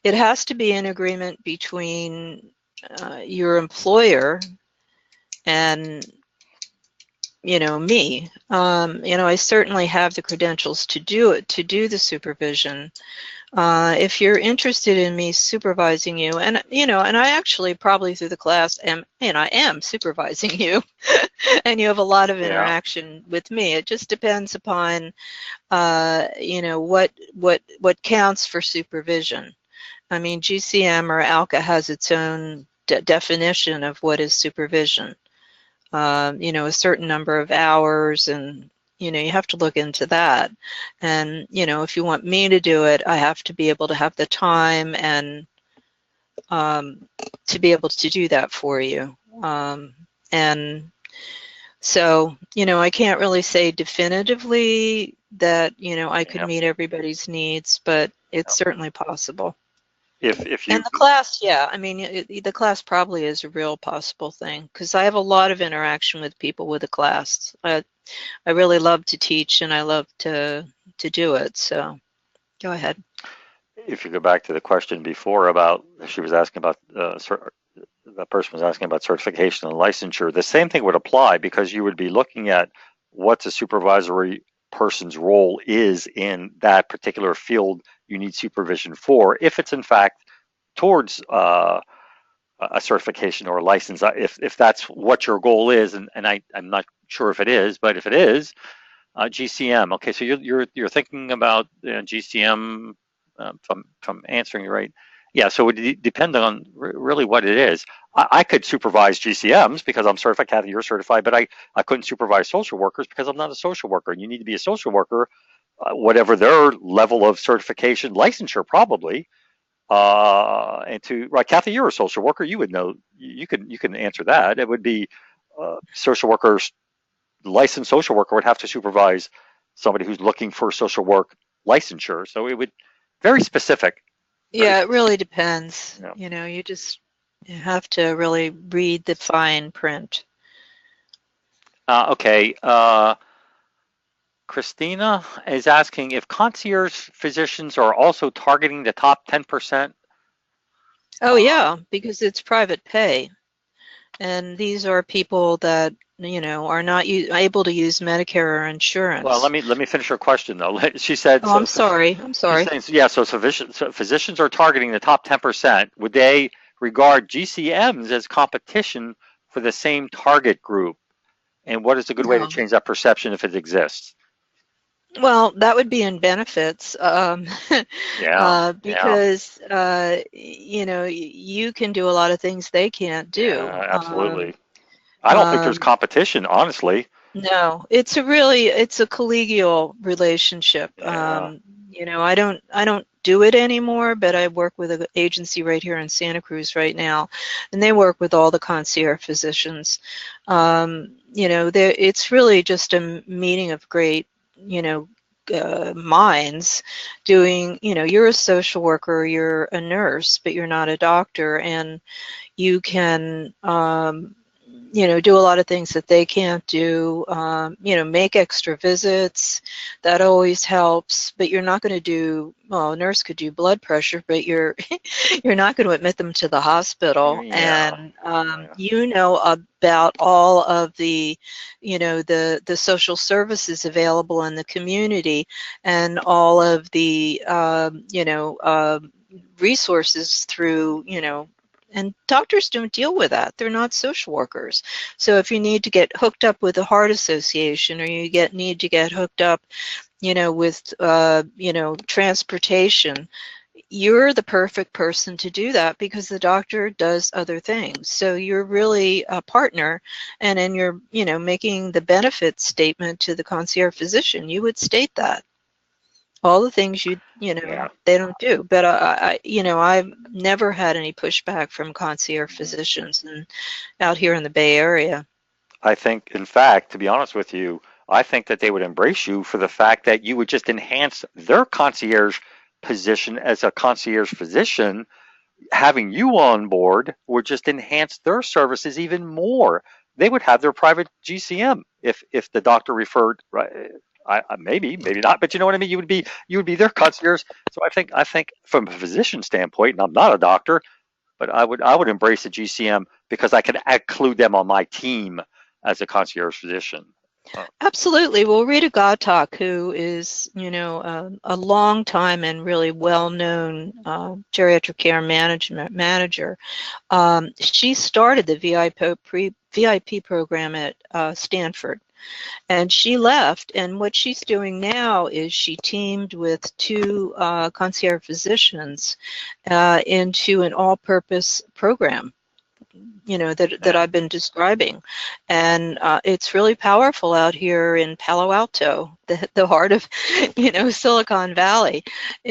It has to be an agreement between your employer and me. I certainly have the credentials to do it, to do the supervision. If you're interested in me supervising you, and and I actually probably through the class I am supervising you, and you have a lot of Yeah. interaction with me. It just depends upon, what counts for supervision. I mean, GCM or ALCA has its own definition of what is supervision. A certain number of hours, and you have to look into that. And if you want me to do it, I have to be able to have the time and to be able to do that for you. And so, I can't really say definitively that I could Yeah. meet everybody's needs, but it's certainly possible. If you And the class, yeah, I mean, the class probably is a real possible thing, because I have a lot of interaction with people with the class. I really love to teach, and I love to do it. So go ahead. if you go back to the question before about she was asking about that person was asking about certification and licensure, the same thing would apply, because you would be looking at what the supervisory person's role is in that particular field you need supervision for, if it's in fact towards a certification or a license, if that's what your goal is, and I'm not sure if it is, but if it is, GCM. Okay, so you're thinking about GCM, from answering you right. Yeah, so it would depend on really what it is. I could supervise GCMs because I'm certified. Kathy, you're certified, but I couldn't supervise social workers because I'm not a social worker. And you need to be a social worker, whatever their level of certification, licensure probably. And to right, Kathy, you're a social worker. You would know. You can answer that. It would be social workers, licensed social worker would have to supervise somebody who's looking for social work licensure. So it would very specific. Yeah, it really depends. Yeah. You have to really read the fine print. Okay. Christina is asking if concierge physicians are also targeting the top 10%. Oh yeah, because it's private pay, and these are people that are not able to use Medicare or insurance. Well, let me finish her question though. She said. Oh, I'm sorry. I'm sorry. She's saying, yeah. So physicians are targeting the top 10%. Would they regard GCMs as competition for the same target group? And what is a good way to No. change that perception if it exists? Well, that would be in benefits, Yeah. because you can do a lot of things they can't do. Yeah, absolutely. I don't think there's competition, honestly. No, it's a collegial relationship. Yeah. I don't do it anymore, but I work with an agency right here in Santa Cruz right now, and they work with all the concierge physicians. It's really just a meeting of great, minds doing, you're a social worker, you're a nurse, but you're not a doctor, and you can, do a lot of things that they can't do, make extra visits. That always helps, but you're not going to do, well, a nurse could do blood pressure, but you're not going to admit them to the hospital. Yeah. And about all of the, the social services available in the community, and all of the, resources through, and doctors don't deal with that. They're not social workers. So if you need to get hooked up with the Heart Association, or you need to get hooked up, with, transportation, you're the perfect person to do that, because the doctor does other things. So you're really a partner, and then you're, making the benefit statement to the concierge physician, you would state that. All the things Yeah. they don't do. But I've never had any pushback from concierge physicians out here in the Bay Area. I think, in fact, to be honest with you, I think that they would embrace you for the fact that you would just enhance their concierge position as a concierge physician. Having you on board would just enhance their services even more. They would have their private GCM if the doctor referred, right. Maybe not, but you know what I mean. You would be their concierge. So I think from a physician standpoint, and I'm not a doctor, but I would embrace a GCM because I could include them on my team as a concierge physician. Absolutely. Well, Rita Gottak, who is, a long time and really well-known geriatric care management manager, she started the VIP program at Stanford, and she left. And what she's doing now is she teamed with two concierge physicians into an all-purpose program, that I've been describing. And it's really powerful out here in Palo Alto, the heart of, Silicon Valley.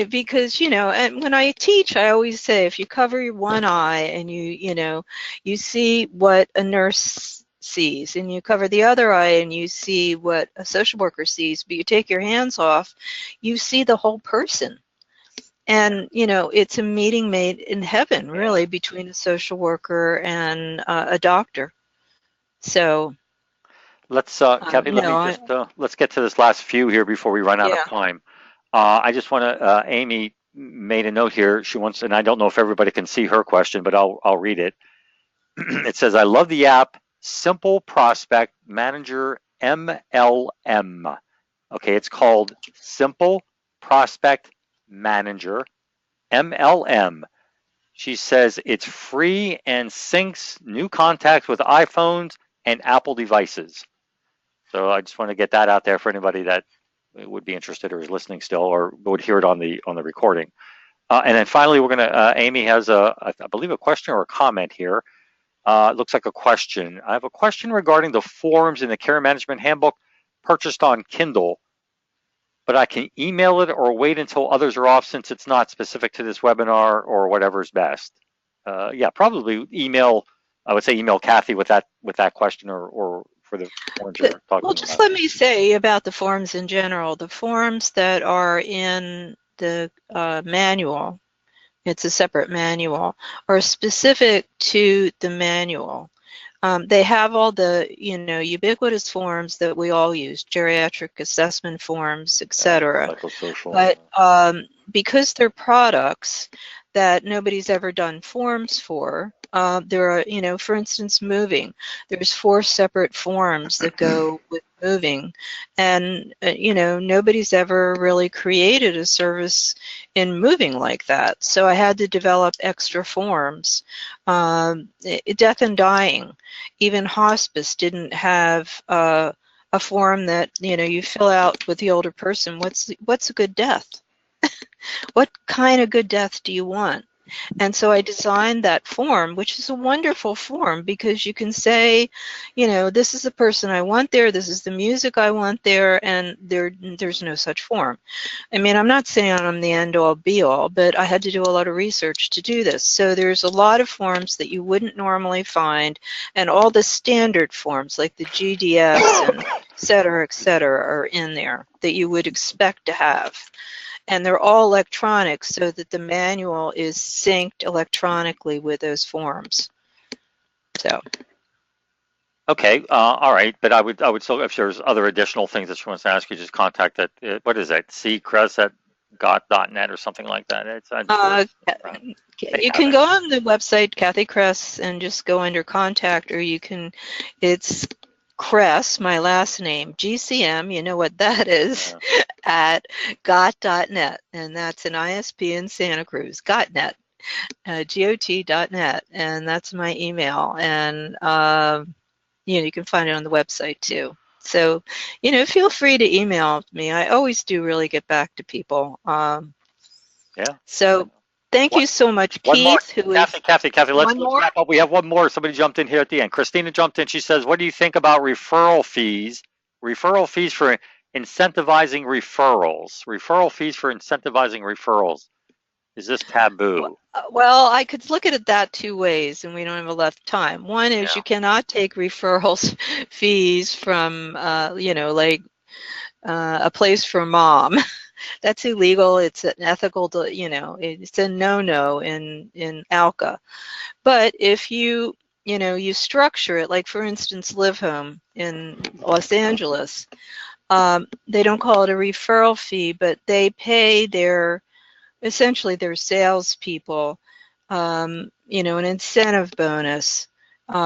Because, and when I teach, I always say, if you cover your one eye and you see what a nurse sees, and you cover the other eye and you see what a social worker sees, but you take your hands off, you see the whole person. And, it's a meeting made in heaven, really, between a social worker and a doctor. So let's, Kathy, let's get to this last few here before we run out of time. I just want to, Amy made a note here. She wants, and I don't know if everybody can see her question, but I'll read it. It says, I love the app, Simple Prospect Manager MLM. Okay, it's called Simple Prospect Manager MLM. She says it's free and syncs new contacts with iPhones and Apple devices. So I just want to get that out there for anybody that would be interested or is listening still or would hear it on the recording. And then finally, we're gonna. Amy has I believe a question or a comment here. It looks like a question. I have a question regarding the forms in the Care Management Handbook purchased on Kindle, but I can email it or wait until others are off since it's not specific to this webinar or whatever's best. Yeah, probably email. I would say email Kathy with that question or for the forms you're talking about. Well, just let me say about the forms in general. The forms that are in the manual, it's a separate manual, are specific to the manual. They have all the, ubiquitous forms that we all use, geriatric assessment forms, etc. But because they're products that nobody's ever done forms for, there are, for instance, moving. There's 4 separate forms that go with moving. And, nobody's ever really created a service in moving like that. So I had to develop extra forms. Death and dying, even hospice didn't have a form that, you fill out with the older person. What's a good death? What kind of good death do you want? And so I designed that form, which is a wonderful form because you can say, this is the person I want there, this is the music I want there, and there's no such form. I mean, I'm not saying I'm the end-all be-all, but I had to do a lot of research to do this. So there's a lot of forms that you wouldn't normally find, and all the standard forms like the GDS and et cetera, are in there that you would expect to have. And they're all electronic so that the manual is synced electronically with those forms. So. Okay, all right, but I would still, if there's other additional things that she wants to ask you, just contact that. What is that? ccress@got.net or something like that. You can go on the website Kathy Kress and just go under contact, or you can. It's Kress, my last name, GCM, you know what that is, at got.net, and that's an ISP in Santa Cruz, got.net, GOT.net, and that's my email, and you can find it on the website too. So, feel free to email me. I always do really get back to people. So. Thank you so much, Keith. Kathy, let's wrap up. We have one more. Somebody jumped in here at the end. Christina jumped in. She says, what do you think about referral fees? Referral fees for incentivizing referrals. Referral fees for incentivizing referrals. Is this taboo? Well, I could look at it that 2 ways, and we don't have enough time. One is you cannot take referrals fees from, a place for mom. That's illegal. It's an ethical, it's a no-no in ALCA. But if you structure it, like for instance, Live Home in Los Angeles, they don't call it a referral fee, but they pay essentially their salespeople, an incentive bonus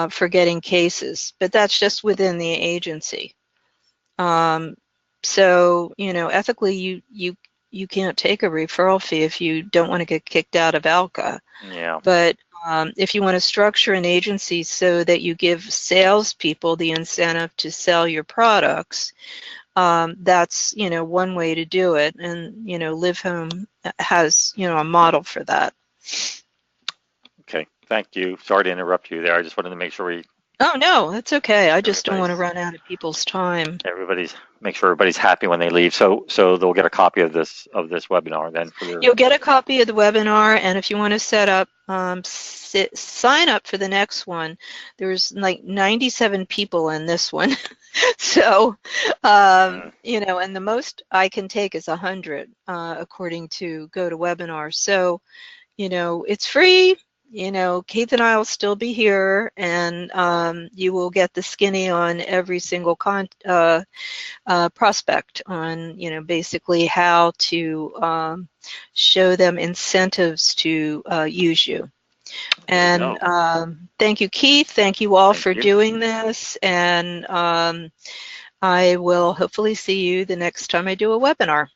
for getting cases. But that's just within the agency. So, you know, ethically, you can't take a referral fee if you don't want to get kicked out of ALCA. Yeah. But if you want to structure an agency so that you give salespeople the incentive to sell your products, that's, you know, one way to do it. And, you know, Live Home has, you know, a model for that. Okay. Thank you. Sorry to interrupt you there. I just wanted to make sure Oh, no, that's okay. I just don't want to run out of people's time. make sure everybody's happy when they leave. So they'll get a copy of this webinar then for their. You'll get a copy of the webinar, and if you want to set up, sign up for the next one. There's like 97 people in this one. So, you know, and the most I can take is 100, according to GoToWebinar. So, you know, it's free. You know, Keith and I will still be here, and you will get the skinny on every single prospect on, you know, basically how to show them incentives to use you. And thank you, Keith. Thank you all for doing this. And I will hopefully see you the next time I do a webinar.